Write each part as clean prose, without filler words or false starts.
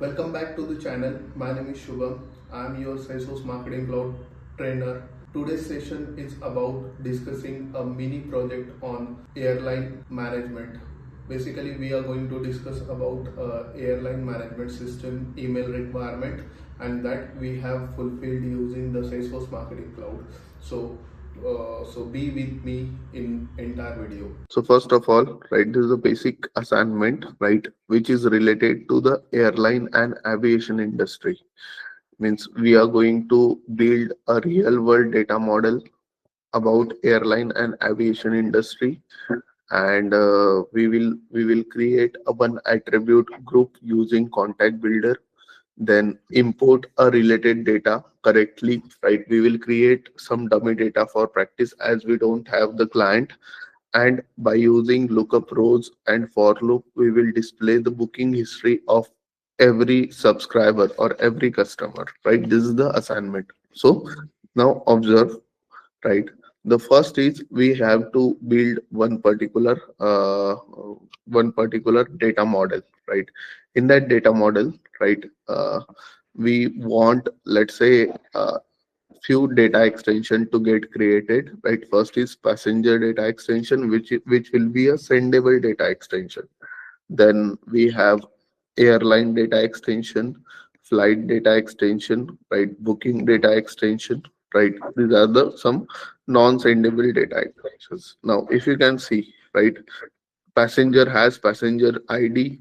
Welcome back to the channel. My name is Shubham. I am your Salesforce Marketing Cloud trainer. Today's session is about discussing a mini project on airline management. Basically, we are going to discuss about airline management system email requirement, and that we have fulfilled using the Salesforce Marketing Cloud. So be with me in entire video. So first of all, right, this is a basic assignment, right, which is related to the airline and aviation industry. Means we are going to build a real world data model about airline and aviation industry, and we will create a one attribute group using contact builder, then import a related data correctly, right? We will create some dummy data for practice as we don't have the client, and by using lookup rows and for loop we will display the booking history of every subscriber or every customer, right? This is the assignment. So now observe, right? The first is we have to build one particular data model, right? In that data model, right, we want, let's say, few data extension to get created, right? First is passenger data extension, which will be a sendable data extension. Then we have airline data extension, flight data extension, right? Booking data extension, right? These are the some non-sendable data extensions. Now, if you can see, right, passenger has passenger ID,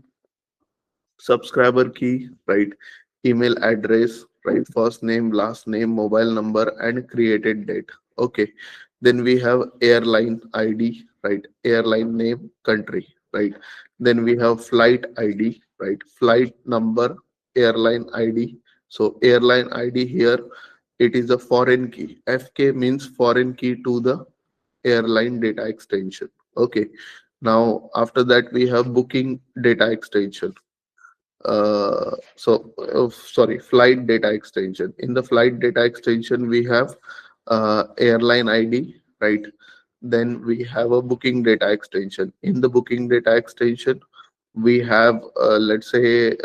subscriber key, right, email address, right, first name, last name, mobile number, and created date. Okay. Then we have airline ID, right, airline name, country, right. Then we have flight ID, right, flight number, airline ID. So airline ID here, it is a foreign key. FK means foreign key to the airline data extension. Okay. Now after that we have booking data extension. Sorry, flight data extension. In the flight data extension we have airline ID, right? Then we have a booking data extension. In the booking data extension we have, let's say,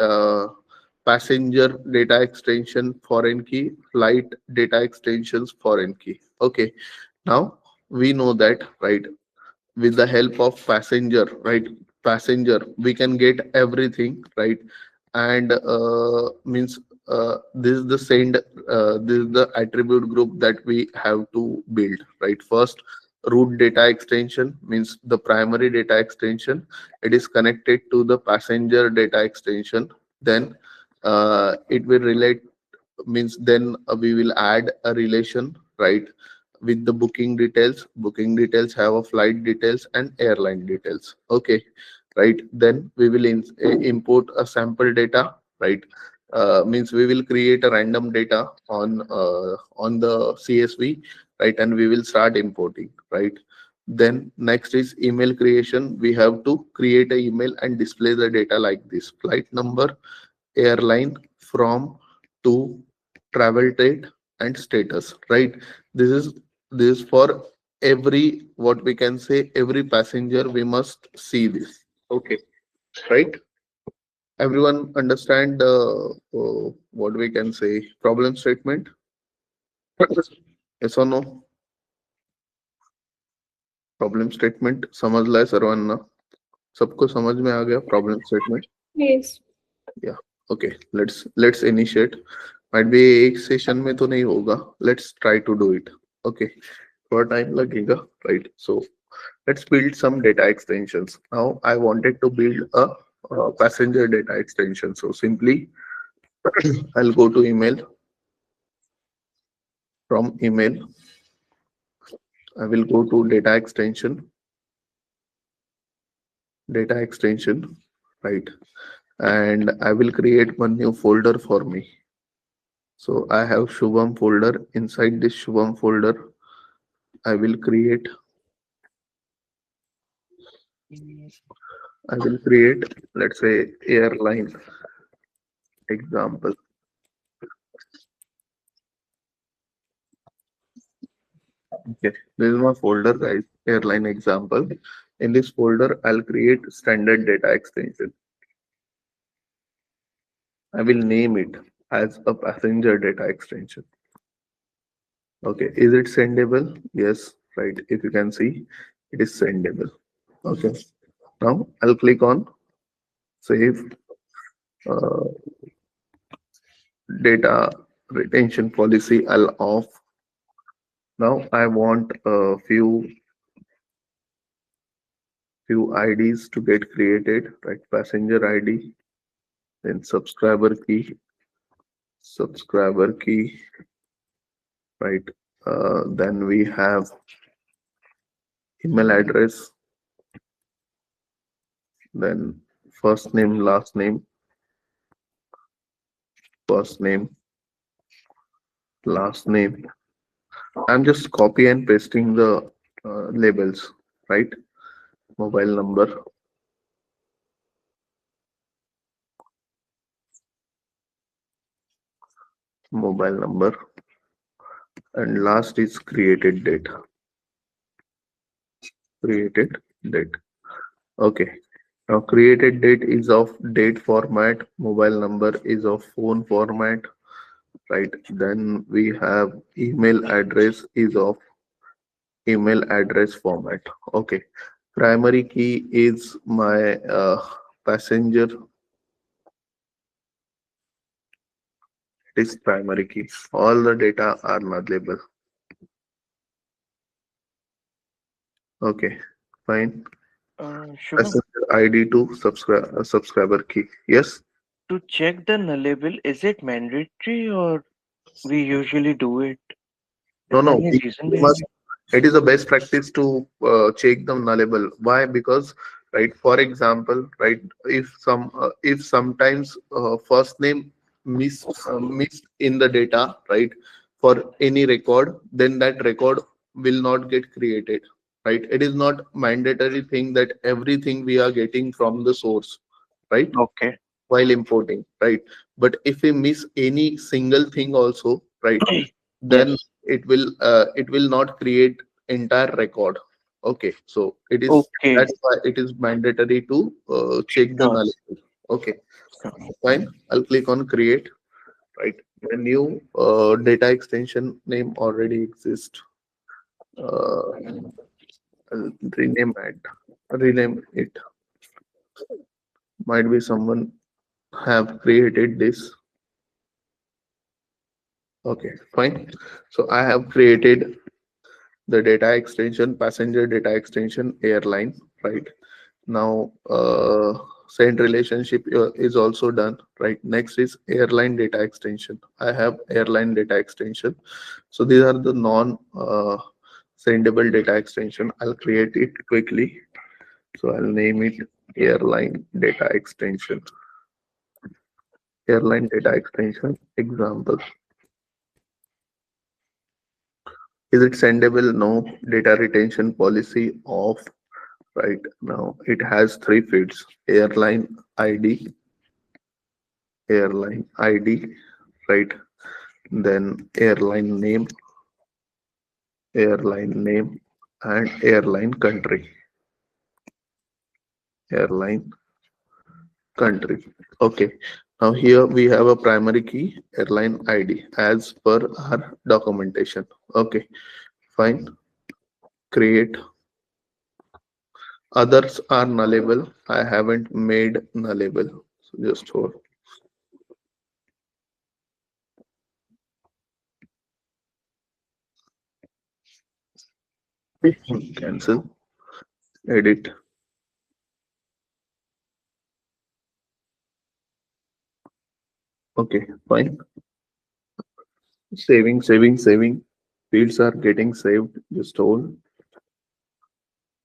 passenger data extension foreign key, flight data extensions foreign key. Okay. Now we know that, right, with the help of passenger, right, passenger we can get everything, right? And means this is the this is the attribute group that we have to build, right? First, root data extension means the primary data extension, it is connected to the passenger data extension. Then it will relate, means then we will add a relation, right, with the booking details. Booking details have a flight details and airline details. Okay, right. Then we will import a sample data, right? Means we will create a random data on the CSV, right, and we will start importing, right? Then next is email creation. We have to create an email and display the data like this: flight number, airline, from, to, travel date, and status, right? This is for every, what we can say, every passenger we must see this. Okay, right? Everyone understand what we can say, problem statement? Yes or no? Problem statement समझ ला है सर्वांना? सबको समझ में आ गया problem statement? Yes. या okay, let's initiate. Might be एक सेशन में तो नहीं होगा, let's try to do it. Okay, थोड़ा टाइम लगेगा, right? So let's build some data extensions. Now I wanted to build a passenger data extension. So simply I'll go to email. From email I will go to data extension, right? And I will create one new folder for me. So I have Shubham folder. Inside this Shubham folder I will create let's say airline example. Okay, this is my folder, guys, airline example. In this folder I'll create standard data extension. I will name it as a passenger data extension. Okay, is it sendable? Yes, right. If you can see, it is sendable. Okay, now I'll click on save uh, data retention policy. I'll off. Now I want a few IDs to get created, right? Passenger ID, then subscriber key, right? Then we have email address, then first name, first name, last name. I'm just copy and pasting the labels, right? Mobile number, mobile number, and last is created date. Okay. Now created date is of date format, mobile number is of phone format, right? Then we have email address is of email address format. Okay. Primary key is my passenger. It is primary key. All the data are nullable. Okay, fine. Shubham, Passenger ID to subscriber key. Yes. to check the nullable, is it mandatory or we usually do it? No, Is there no. any reason We behind must. it? It is a best practice to check the nullable. Why? Because, right. For example, right. If sometimes first name missed in the data, right, for any record, then that record will not get created. Right. It is not mandatory thing that everything we are getting from the source, right, Okay. while importing, right? But if we miss any single thing also, right, then Yes. it will not create entire record. Okay, so it is, Okay. that's why it is mandatory to check the Sure. nullity. Okay, Sure. fine. I'll click on create. Right, a new data extension name already exists. I'll rename it. Might be someone have created this. Okay, fine. So I have created the data extension, passenger data extension, airline, right? Now, send relationship is also done, right? Next is airline data extension. I have airline data extension. So these are the non sendable data extension. I'll create it quickly. So I'll name it airline data extension. Airline data extension example. Is it sendable? No. Data retention policy off. Right now, it has three fields: airline ID, right? Then airline name, and airline country. Okay. Now here we have a primary key, airline ID, as per our documentation. Okay, fine. Create. Others are nullable. I haven't made nullable. So just hold. Cancel. Edit. Okay, fine. Saving. Fields are getting saved. Just hold.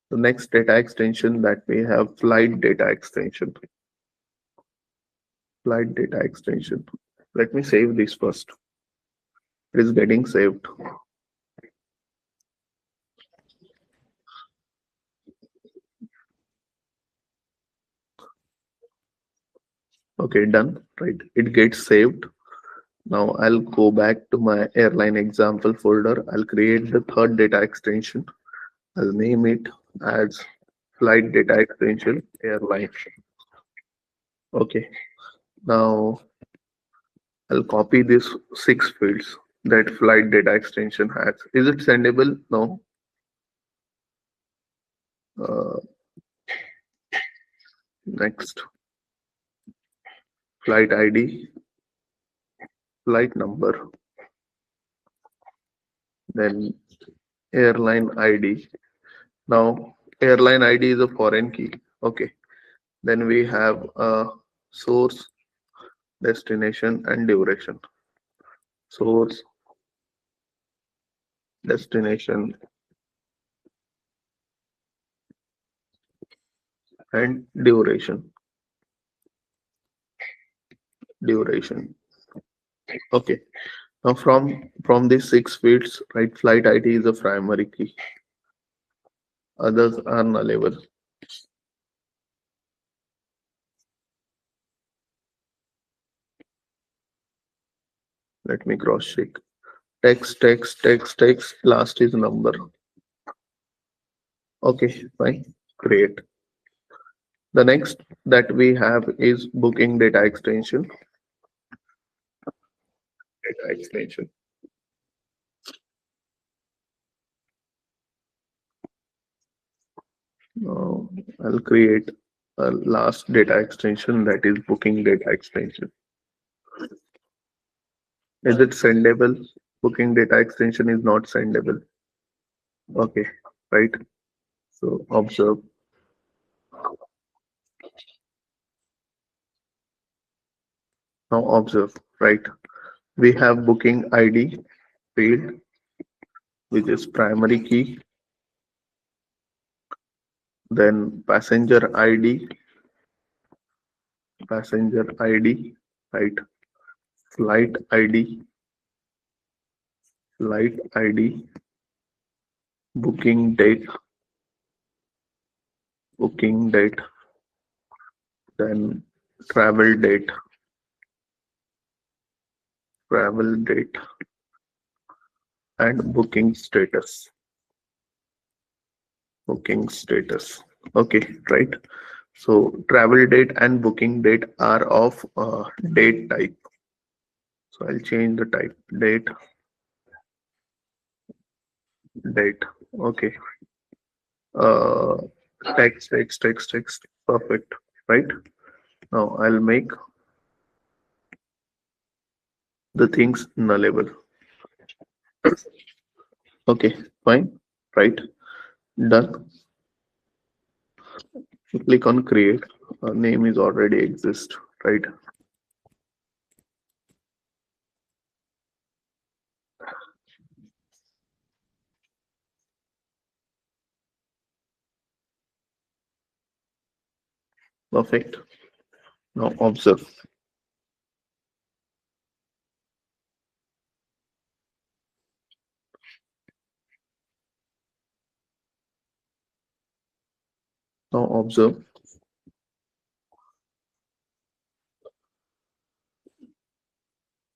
The next data extension that we have, flight data extension. Flight data extension. Let me save this first. It is getting saved. Okay, done. Right. It gets saved. Now I'll go back to my airline example folder. I'll create the third data extension. I'll name it as flight data extension airline. Okay. Now I'll copy these 6 fields that flight data extension has. Is it sendable? No. Uh, Next, flight ID, flight number, then airline ID. Now, airline ID is a foreign key. Okay. Then we have source, destination, and duration. Source, destination, and duration. Duration. Okay. Now from these 6 fields, right? Flight ID is a primary key. Others are nullable. Let me cross check. Text, text, text, text. Last is number. Okay, fine. Great. The next that we have is booking data extension. Data extension. Now I'll create a last data extension, that is booking data extension. Is it sendable? Booking data extension is not sendable. Okay, right. So observe. Now observe, right? We have booking ID field, which is primary key, then passenger ID, right? Flight ID, booking date, then travel date, and booking status. Okay, right. So travel date and booking date are of date type. So I'll change the type, date. Okay. Uh, text. Perfect. Right. Now I'll make the things nullable. Okay, fine. Right. Done. You click on create. Name is already exist. Right. Perfect. Now observe. Now observe.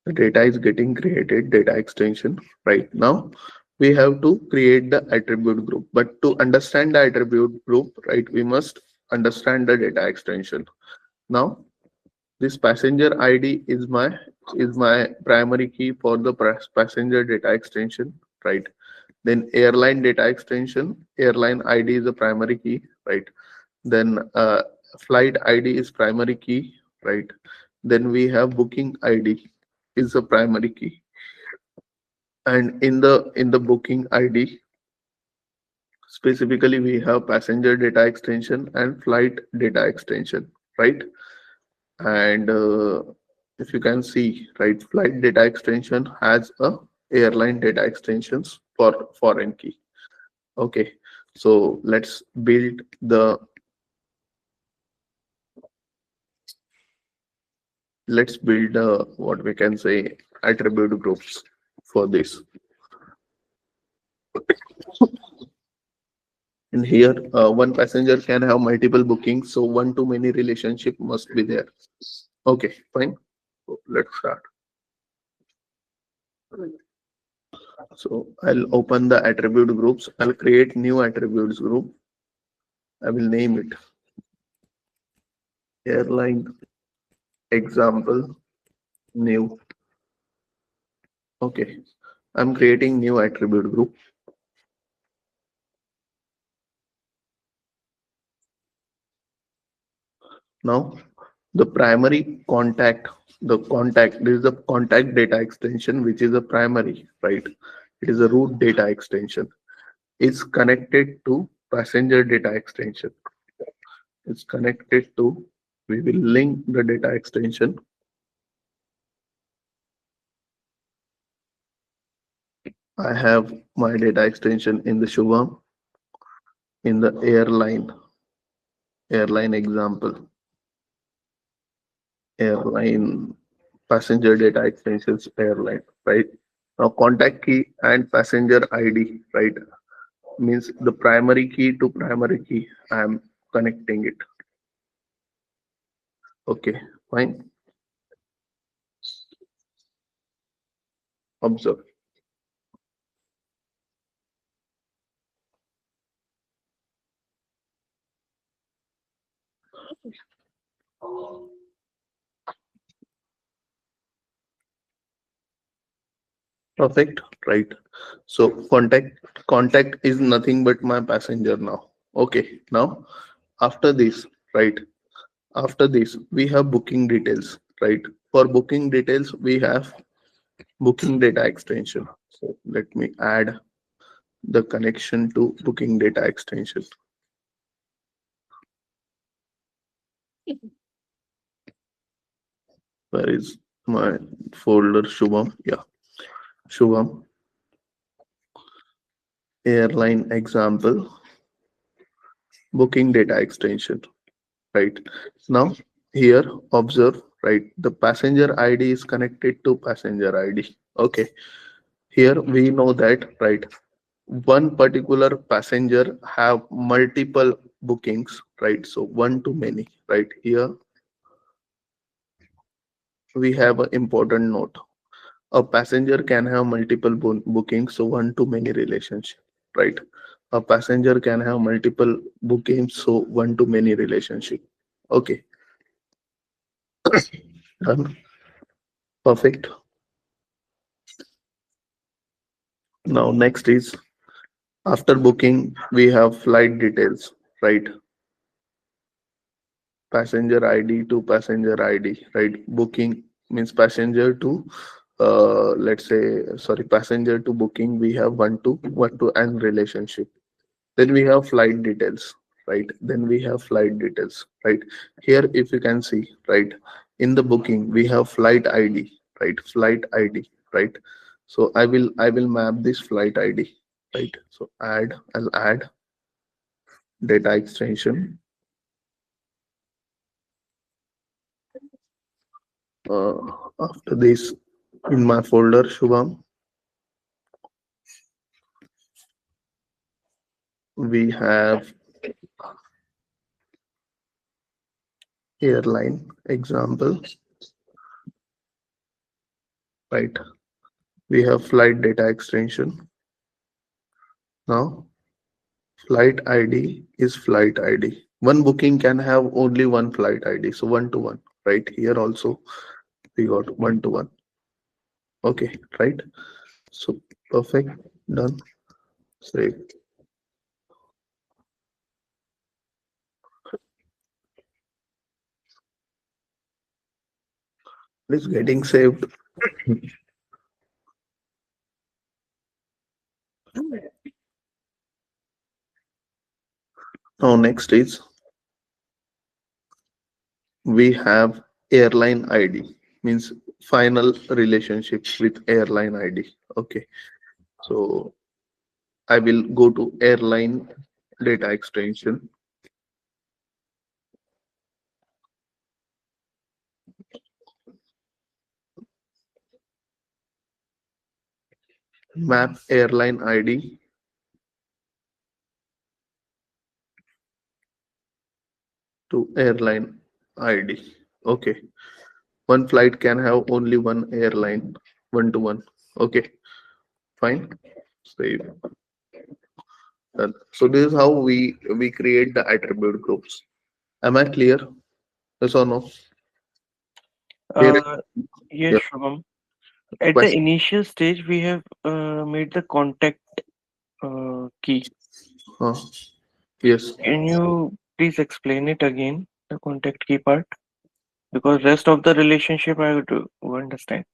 The data is getting created, data extension. Right now, we have to create the attribute group. But to understand the attribute group, right, we must understand the data extension. Now, this passenger ID is my primary key for the passenger data extension, right? Then airline data extension, airline ID is the primary key, right? Then flight ID is primary key, right? Then we have booking ID is a primary key, and in the booking ID specifically we have passenger data extension and flight data extension, right? And if you can see, right, flight data extension has a airline data extensions for foreign key. Okay, so let's build what we can say attribute groups for this. And here one passenger can have multiple bookings, so one to many relationship must be there. Okay, fine. So let's start. So I'll open the attribute groups. I'll create new attributes group. I will name it airline example new. Okay, I'm creating new attribute group. Now the primary contact, this is the contact data extension, which is a primary, right? It is a root data extension. It's connected to passenger data extension. It's connected to, we will link the data extension. I have my data extension in the Shubham, in the airline example, airline passenger data extensions airline, right? Now contact key and passenger ID, right? Means the primary key to primary key. I am connecting it. Okay, fine. Observe. Perfect, right? So contact is nothing but my passenger now. Okay, now after this, right? After this, we have booking details, right? For booking details, we have booking data extension. So let me add the connection to booking data extension. Where is my folder? Shubham? Yeah, Shubham. Airline example, booking data extension, right? Now here observe, right? The passenger ID is connected to passenger ID. Okay, here we know that, right? One particular passenger have multiple bookings, right? So one to many, right? Here we have an important note. A passenger can have multiple bookings, so one to many relationship, right? A passenger can have multiple bookings, so one to many relationship. Okay, done. Perfect. Now next is, after booking we have flight details, right? Passenger ID to passenger ID, right? Booking means passenger to let's say, sorry, passenger to booking, we have one to n relationship. Then we have flight details, right? Then we have flight details, right? Here if you can see, right, in the booking we have flight ID, right? Flight ID, right? So I will map this flight ID, right? So I'll add data extension. uh, After this, in my folder, Shubham, we have airline example, right? We have flight data extension. Now flight ID is flight ID. One booking can have only one flight ID, so one to one, right? Here also we got one to one. Okay, right? So perfect, done. Save. It is getting saved. Now next is, we have airline ID, means final relationship with airline ID. Okay, so I will go to airline data extension, map airline ID to airline ID. Okay, one flight can have only one airline, one to one. Okay, fine. Save. Done. So this is how we create the attribute groups. Am I clear? Yes or no? Here, Uh, yes, yeah. Shubham. At the Question. initial stage, we have made the contact key. Uh, yes. Can you please explain it again, the contact key part? Because rest of the relationship I do understand.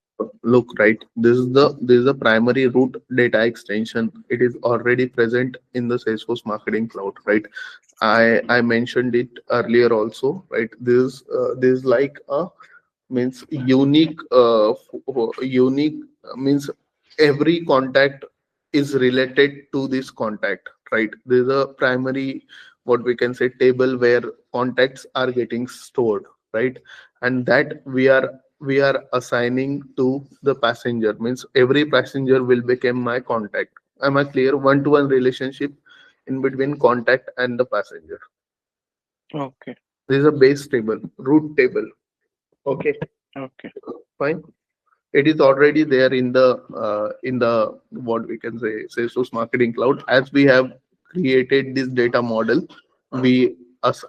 Look, right, this is the primary root data extension. It is already present in the Salesforce Marketing Cloud, right? I mentioned it earlier also, right? This is like a means unique unique means every contact is related to this contact, right? There's a primary, what we can say, table where contacts are getting stored, right? And that we are assigning to the passenger, means every passenger will become my contact. Am I clear? One-to-one relationship in between contact and the passenger. Okay, This is a base table, root table. Okay, okay. fine. It is already there in the, what we can say, Salesforce Marketing Cloud. As we have created this data model, we as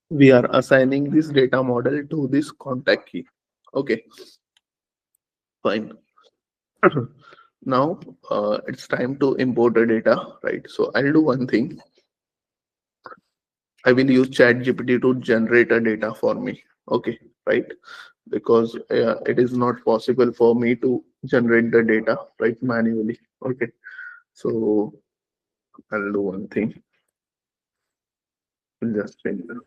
we are assigning this data model to this contact key. Okay, fine. Now it's time to import the data, right? So I'll do one thing. I will use ChatGPT to generate a data for me. Okay, right? Because it is not possible for me to generate the data right manually. Okay, so I'll do one thing. I'll just change it.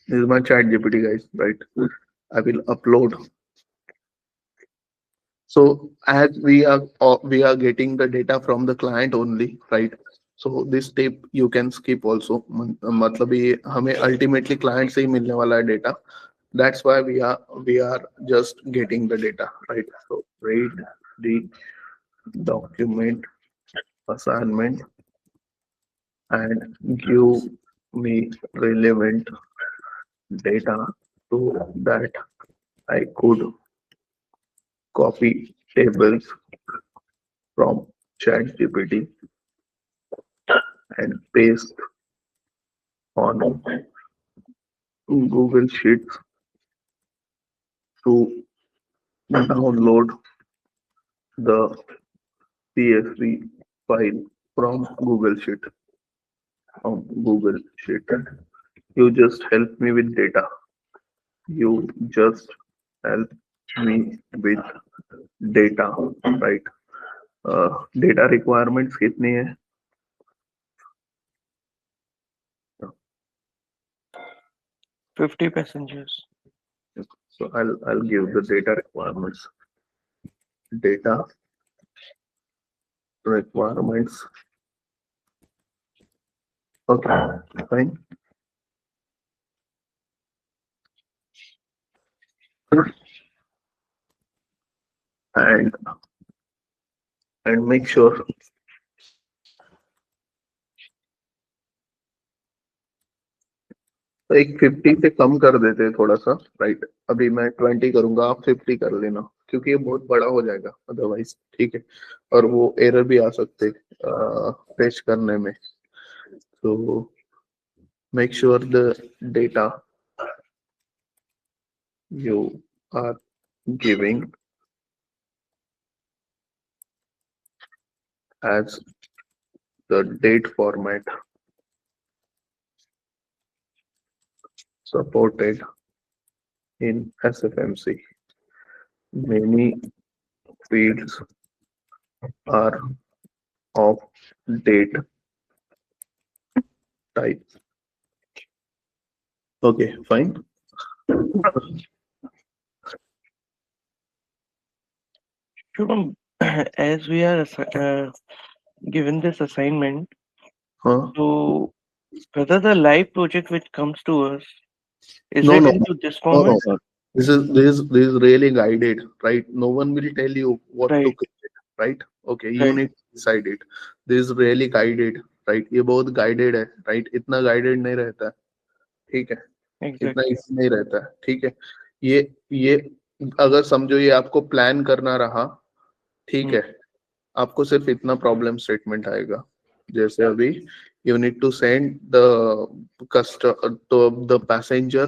This is my ChatGPT, guys, right? I will upload. So as we are getting the data from the client only, right? So this step you can skip also. मतलब ये हमें ultimately client से ही मिलने वाला है data. That's why we are just getting the data, right? So read the document assignment and give me relevant data so that I could copy tables from ChatGPT and paste on Google Sheets to download the CSV file from Google Sheet. From Google Sheet. You just help me with data. You just help me with data, right? Data requirements कितनी है? 50 passengers. So I'll give the data requirements. Data requirements. Okay, fine. And make sure एक 50 से कम कर देते हैं थोड़ा सा, right? अभी मैं 20 करूंगा, आप 50 कर लेना, क्योंकि ये बहुत बड़ा हो जाएगा अदरवाइज, ठीक है? और वो एरर भी आ सकते पेश करने में. तो make sure the data you are giving as the date format supported in SFMC. Many fields are of date type. Okay, fine. Shubham, as we are given this assignment, Huh? so whether the live project which comes to us, is No, it no, into this no, format? no, sir. This is really guided, right? No one will tell you what to Right, create, right? Okay, you right, need to decide it. This is really guided, right? ये बहुत guided है, right? इतना guided नहीं रहता है, ठीक है? इतना exactly. easy नहीं रहता है, ठीक है? ये अगर समझो ये आपको प्लान करना रहा, ठीक Hmm. है? आपको सिर्फ इतना प्रॉब्लम स्टेटमेंट आएगा. जैसे अभी you need to send the customer to the passenger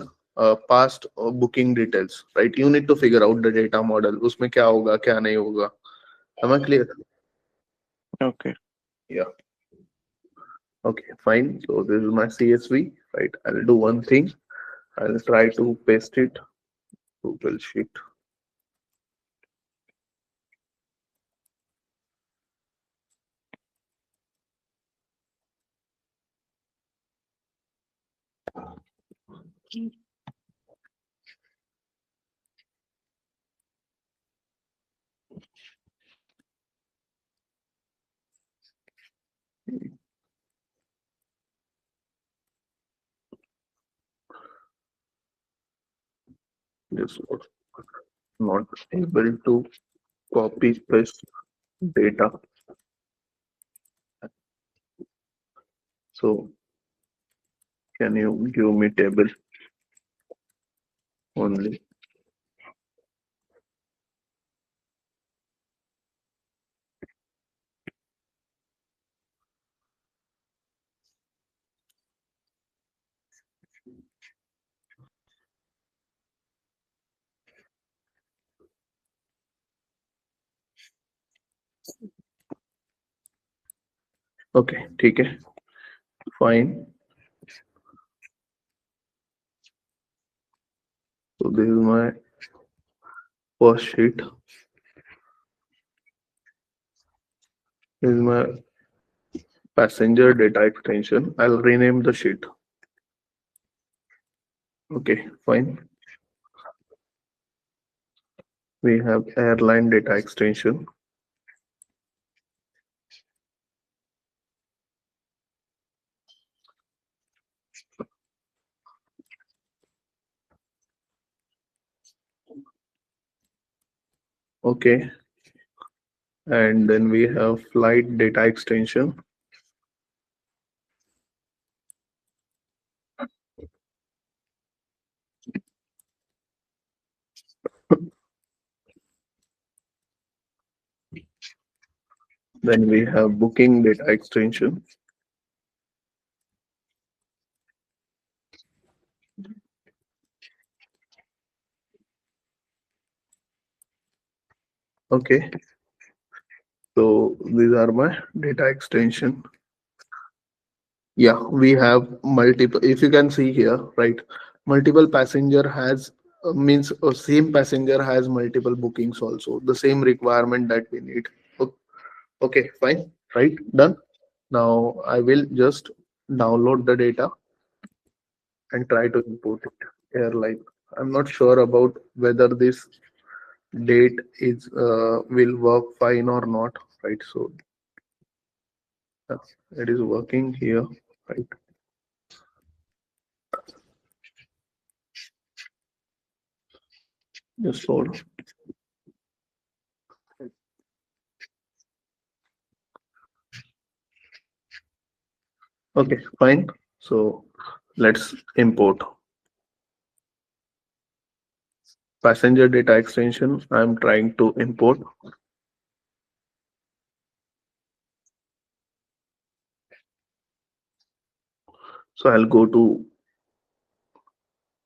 past booking details, right? You need to figure out the data model. उसमें क्या होगा, क्या नहीं होगा. Am I clear? Okay. Yeah. Okay, fine. So this is my CSV, right? I'll do one thing. I'll try to paste it. Google Sheet. This was not able to copy paste data. So can you give me table only? Okay, ठीक है, fine. So this is my first sheet. This is my passenger data extension. I'll rename the sheet. Okay, fine. We have airline data extension. Okay. And then we have flight data extension. Then we have booking data extension. Okay. So these are my data extension. Yeah, we have multiple. If you can see here, right? Multiple passenger has means same passenger has multiple bookings also. The same requirement that we need. Okay, fine. Right, done. Now I will just download the data and try to import it. Airline. I'm not sure about whether this date is will work fine or not, right? So it is working here, right? Just hold. Okay, fine. So let's import passenger data extension. I'm trying to import. So I'll go to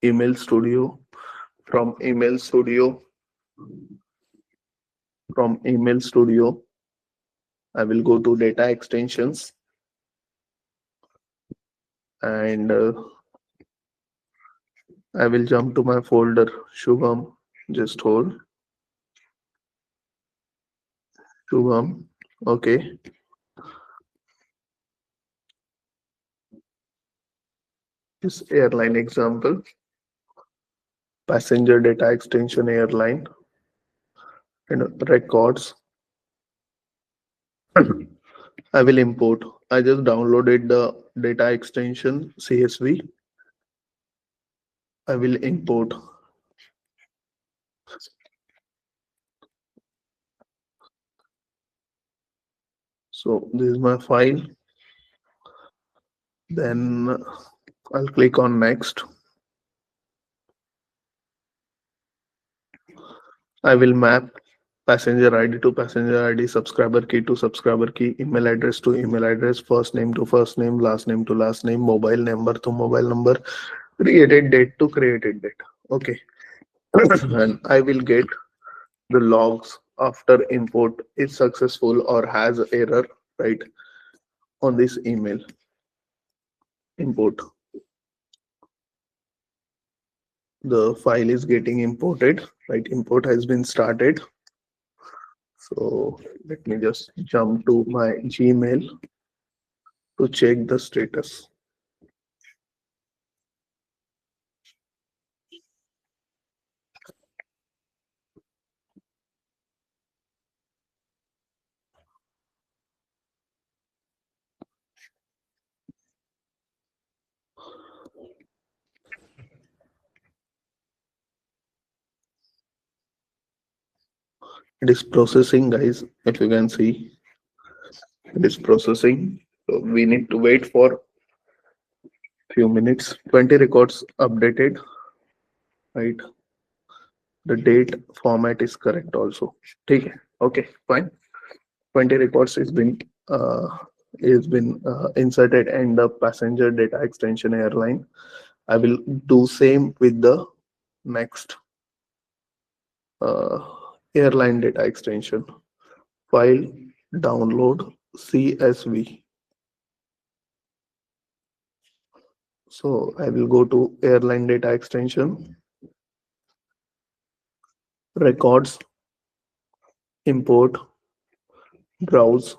email studio. From email studio, I will go to data extensions and I will jump to my folder Shubham. Just hold. Shubham. Okay. This airline example. Passenger data extension airline and records. I will import. I just downloaded the data extension CSV. I will import. So this is my file. Then I'll click on next. I will map passenger ID to passenger ID, subscriber key to subscriber key, email address to email address, first name to first name, last name to last name, mobile number to mobile number, created date to created date. Okay. And I will get the logs after import is successful or has error, right? On this email import, the file is getting imported, right? Import has been started. So let me just jump to my Gmail to check the status. It is processing, guys. If you can see, it is processing. So we need to wait for few minutes. 20 records updated, right? The date format is correct also. Okay, okay, fine. 20 records is been inserted in the passenger data extension airline. I will do same with the next uh, airline data extension. File download CSV. So I will go to airline data extension, records, import, browse,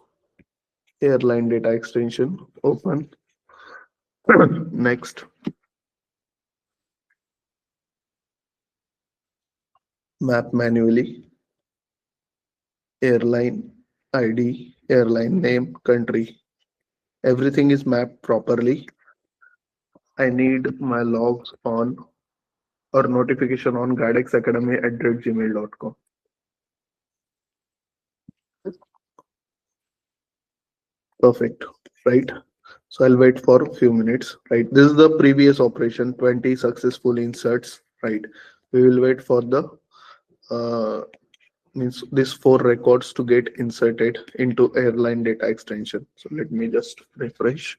airline data extension, open. Next, map manually, airline ID, airline name, country. Everything is mapped properly. I need my logs on or notification on GradX Academy at gmail.com. Perfect, right? So I'll wait for a few minutes, right? This is the previous operation, 20 successful inserts, right? We will wait for the uh, means these four records to get inserted into airline data extension. So let me just refresh,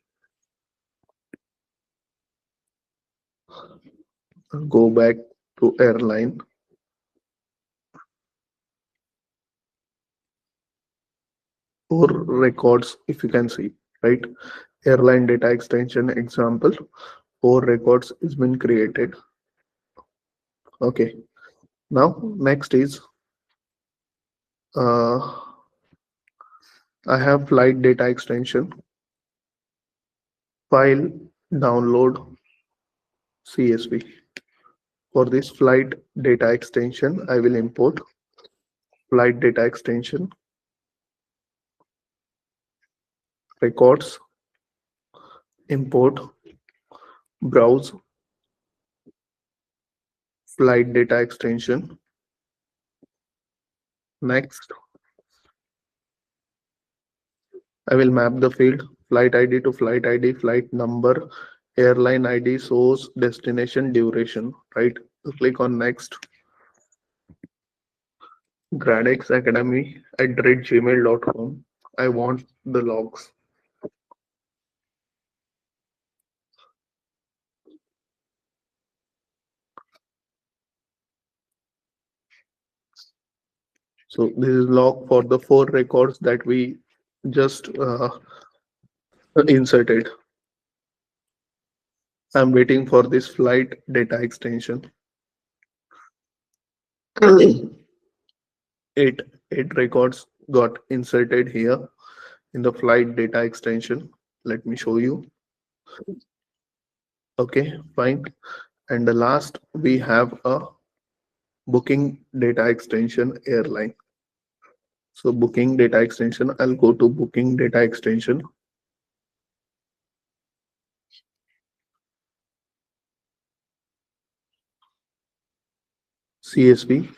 go back to airline. Four records, if you can see, right? Airline data extension example, four records has been created. Okay. Now next is uh, I have flight data extension, file download CSV. For this flight data extension, I will import flight data extension, records, import, browse, flight data extension. Next, I will map the field flight ID to flight ID, flight number, airline ID, source, destination, duration, right? So click on next. GradX Academy at gmail.com. I want the logs. So this is log for the four records that we just inserted. I'm waiting for this flight data extension. eight eight records got inserted here in the flight data extension. Let me show you. Okay, fine. And the last, we have a booking data extension airline. So booking data extension, I'll go to booking data extension, CSV.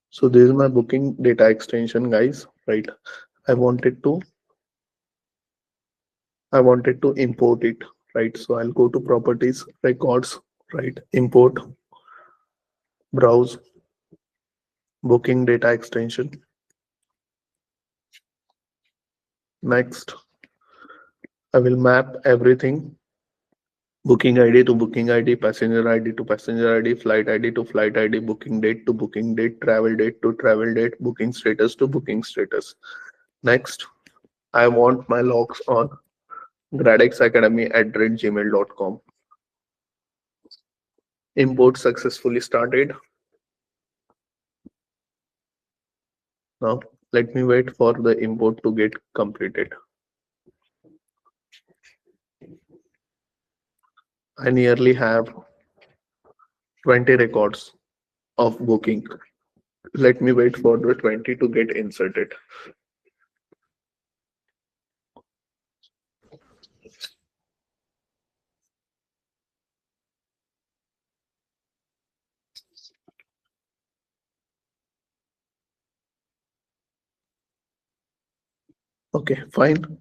So this is my booking data extension, guys, right? I wanted to import it, right? So I'll go to properties, records, right? Import, browse, booking data extension. Next, I will map everything booking ID to booking ID, passenger ID to passenger ID, flight ID to flight ID, booking date to booking date, travel date to travel date, booking status to booking status. Next, I want my logs on GradX Academy at gmail.com. Import successfully started. Now, let me wait for the import to get completed. I nearly have 20 records of booking. Let me wait for the 20 to get inserted. Okay, fine.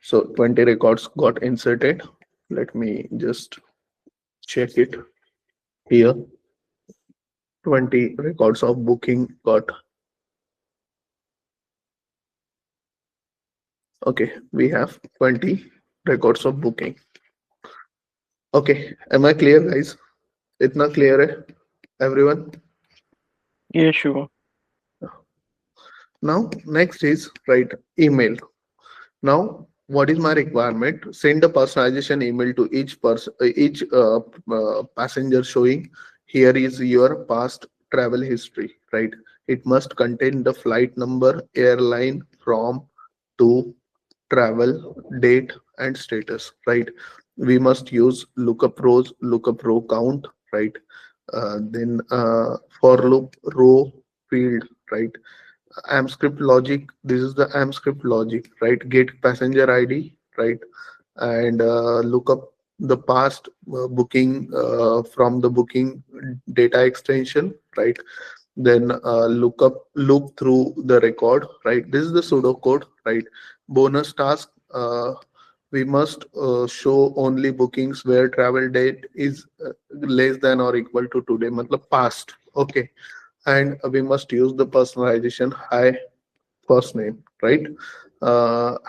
So 20 records got inserted. Let me just check it here. 20 records of booking got. Okay, we have 20 records of booking. Okay, am I clear, guys? Itna clear hai, everyone? Yeah, sure. Now, next is write email. Now, what is my requirement? Send a personalization email to each person, each passenger showing here is your past travel history, right? It must contain the flight number, airline, from, to, travel, date, and status, right? We must use lookup rows, lookup row count, right? Then for loop row field, right? AMPscript logic. This is the AMPscript logic, right? Get passenger ID, right? And look up the past booking from the booking data extension, right? Then look through the record, right? This is the pseudocode, right? Bonus task. We must show only bookings where travel date is less than or equal to today, matlab past. Okay, and we must use the personalization hi first name, right?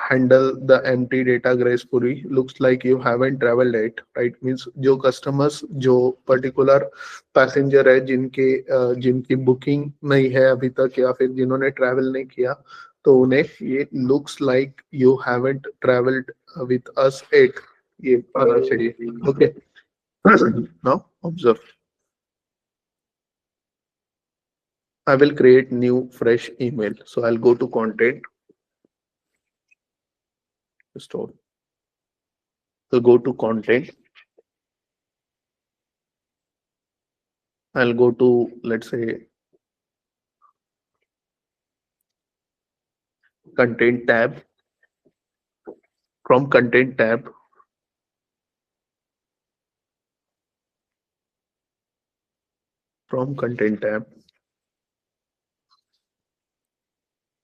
Handle the empty data gracefully. Looks like you haven't traveled yet, right? Means जो customers जो particular passenger है जिनकी booking नहीं है अभी तक या फिर जिन्होंने travel नहीं किया तो उन्हें ये looks like you haven't traveled with us yet ये पता चाहिए. Okay. Now observe. I will create new fresh email. So I'll go to content store. I'll go to content. I'll go to, let's say, content tab. From content tab, from content tab,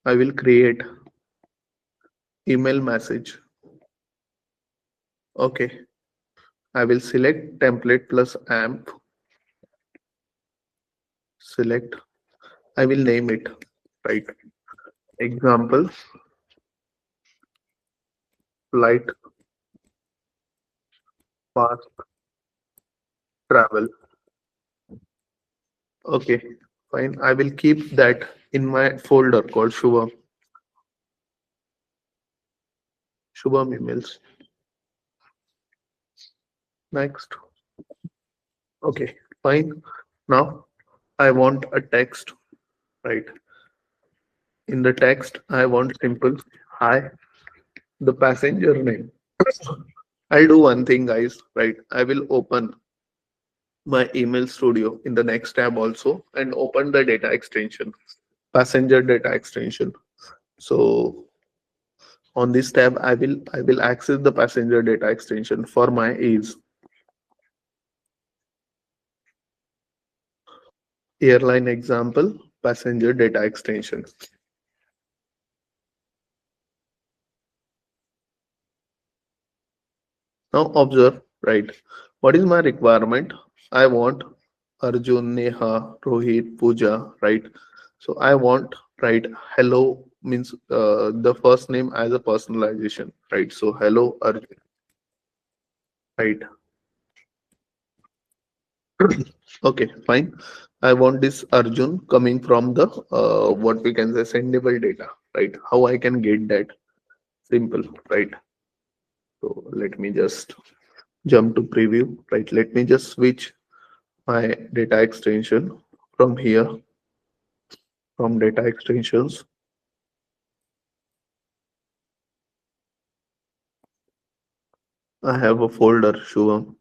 I will create email message. Okay. I will select template plus amp. Select. I will name it, right? Example, flight fast travel. Okay, fine. I will keep that in my folder called Shubham. Shubham emails. Next. Okay, fine. Now I want a text, right? In the text, I want simple hi, the passenger name. I'll do one thing, guys, right? I will open my email studio in the next tab also and open the data extension, passenger data extension. So on this tab, I will access the passenger data extension for my ease. Airline example, passenger data extension. Now observe, right? What is my requirement? I want Arjun, Neha, Rohit, Pooja, right? So I want, right, hello means the first name as a personalization, right? So hello Arjun, right? Okay, fine. I want this Arjun coming from the what we can say sendable data, right? How I can get that? Simple, right? So let me just jump to preview, right? Let me just switch my data extension from here, from data extensions. I have a folder, Shubham.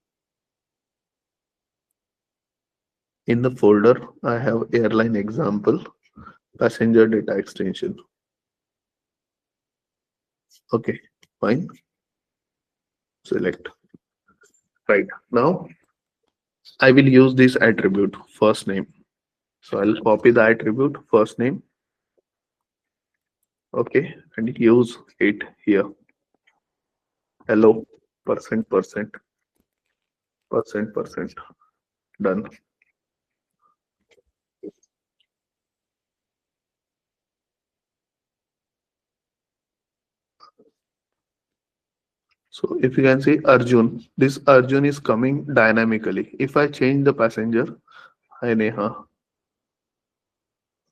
In the folder, I have airline example, passenger data extension. Okay, fine. Select. Right. Now I will use this attribute, first name. So I'll copy the attribute, first name. Okay, and use it here. Hello, percent, percent, percent, percent. Done. So if you can see Arjun, this Arjun is coming dynamically. If I change the passenger, hi Neha,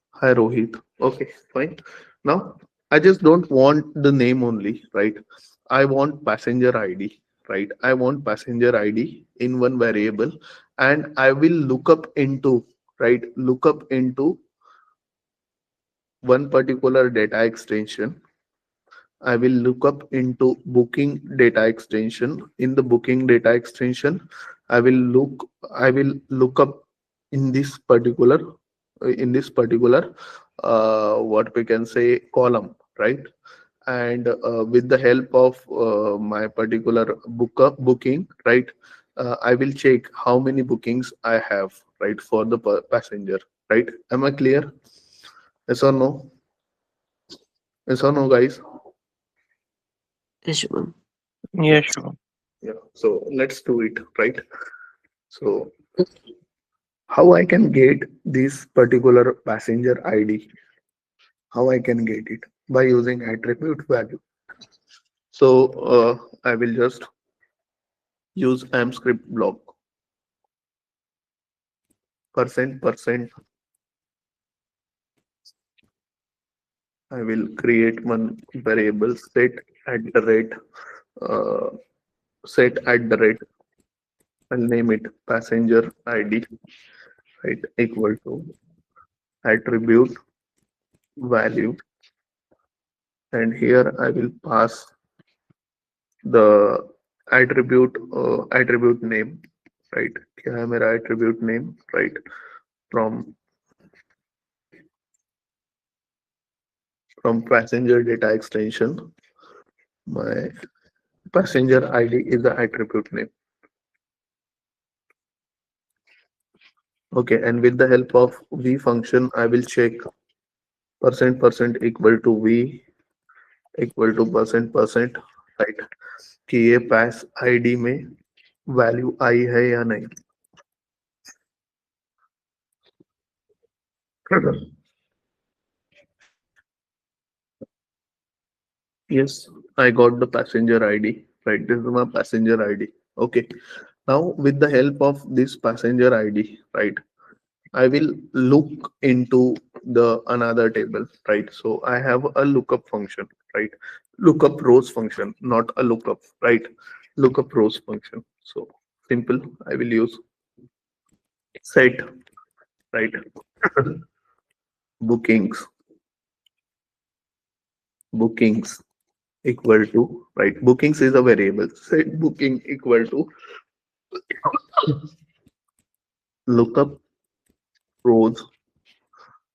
hi Rohit. Okay, fine. Now I just don't want the name only, right? I want passenger ID, right? I want passenger ID in one variable, and I will look up into, right? Look up into one particular data extension. I will look up into booking data extension. In the booking data extension, I will look up in this particular what we can say column, right? And with the help of my particular booking, right? I will check how many bookings I have, right, for the passenger, right? Am I clear? Yes or no? Yes or no, guys? Yes, Shubham. Yeah. Yeah, sure. Yeah. So let's do it, right? So how I can get this particular passenger ID? How I can get it? By using attribute value. So I will just use AMPscript block, percent. I will create one variable at the rate uh, set at the rate. I'll name it passenger ID, right, equal to attribute value, and here I will pass the attribute name, right? क्या है मेरा attribute name, right? From passenger data extension, my passenger ID is the attribute name. Okay, and with the help of v function, I will check percent equal to v equal to percent, right? कि ये pass ID में value आई है या नहीं. Yes, I got the passenger ID. Right, this is my passenger ID. Okay. Now, with the help of this passenger ID, right, I will look into the another table, right? So I have a lookup function, right? Lookup rows function, not a lookup, right? Lookup rows function. So simple. I will use set, right? Bookings, bookings equal to, right? Bookings is a variable. Set booking equal to lookup rows,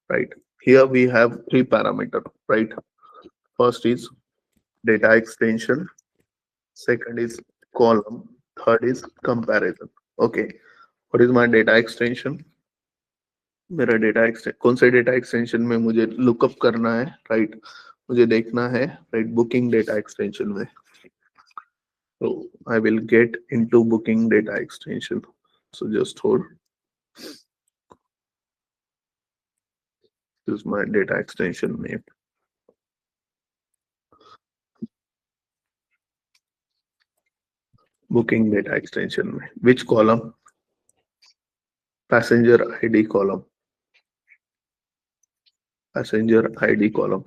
right? Here we have three parameter, right? First is data extension, second is column, third is comparison. Okay, what is my data extension? मेरा data extension कौन से data extension में मुझे lookup करना है, right? मुझे देखना है, राइट, बुकिंग डेटा एक्सटेंशन में. So I will get into booking data extension. So just hold. This is my data extension name. Booking data extension में which column? passenger ID column, passenger ID column,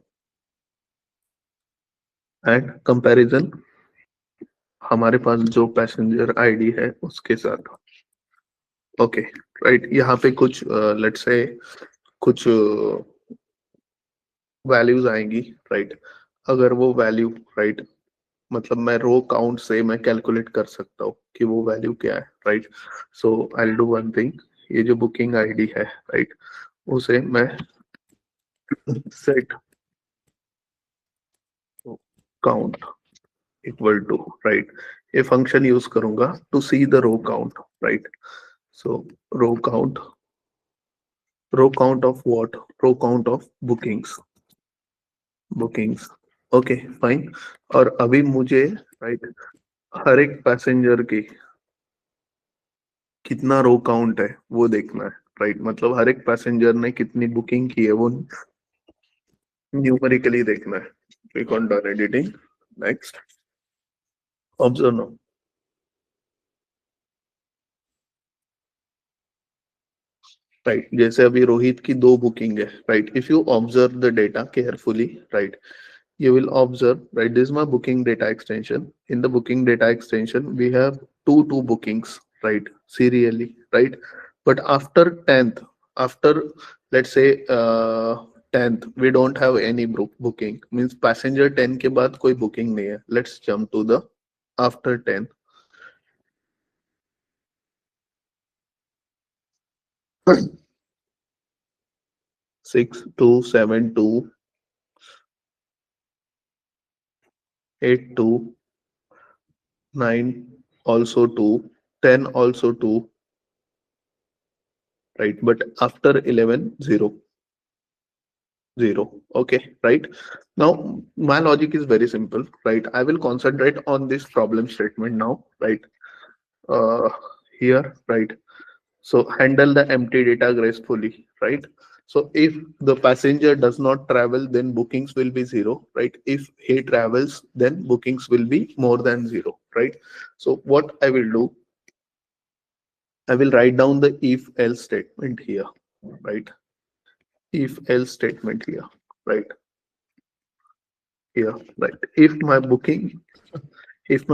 and comparison हमारे पास जो passenger ID है उसके साथ। Okay right, यहाँ पे कुछ let's say कुछ वैल्यूज आएंगी राइट। अगर वो वैल्यू राइट, मतलब मैं रो काउंट से मैं कैलकुलेट कर सकता हूँ कि वो वैल्यू क्या है right. So I will do one thing, ये जो बुकिंग आईडी है राइट, उसे मैं set count equal to right, ये फंक्शन यूज करूंगा to see the row count right. So row count, row count of what, row count of bookings, bookings. Okay fine. और अभी मुझे राइट हर एक passenger की कितना रो काउंट है वो देखना है राइट, मतलब हर एक पैसेंजर ने कितनी बुकिंग की है वो न्यूमेरिकली देखना है। Click on done editing, next, observe now right. जैसे अभी रोहित की 2 बुकिंग है right, if you observe the data carefully right, you will observe right, this is my booking data extension. In the booking data extension we have two bookings right, serially right. But after 10th, after let's say 10th we don't have any booking, means passenger 10 के बाद कोई booking नहीं है। Let's jump to the after 10, 6 2 7 2 8 2 9 also 2, 10 also 2 right, but after 11 0 0. Okay, right. Now my logic is very simple, right? I will concentrate on this problem statement now, right? Uh, Here, right? So handle the empty data gracefully, right? So if the passenger does not travel, then bookings will be 0, right? If he travels, then bookings will be more than 0, right? So what I will do, I will write down the if else statement here, right? If else statement here, right? Here, right? If my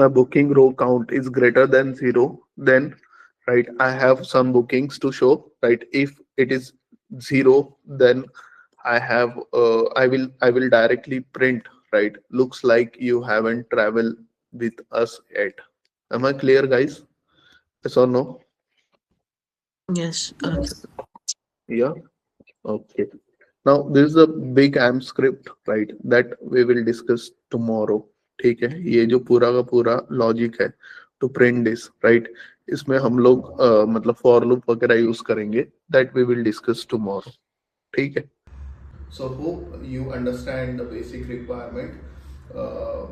booking row count is greater than 0, then right, I have some bookings to show, right? If it is 0, then I will directly print, right? Looks like you haven't traveled with us yet. Am I clear, guys? Yes or no? Yes. Okay. Yeah. Okay. Now this is a big AMPscript, right? That we will discuss tomorrow. ठीक है, ये जो पूरा का पूरा logic है to print this right, इसमें हम लोग मतलब फॉर लूप वगैरह यूज करेंगे, that we will discuss tomorrow. ठीक है। So hope you understand the basic requirement.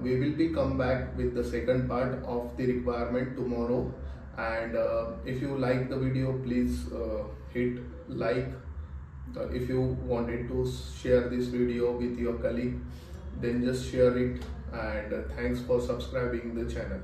We will be come back with the second part of the requirement tomorrow. And if you like the video, please hit like. If you wanted to share this video with your colleague, then just share it. And thanks for subscribing the channel.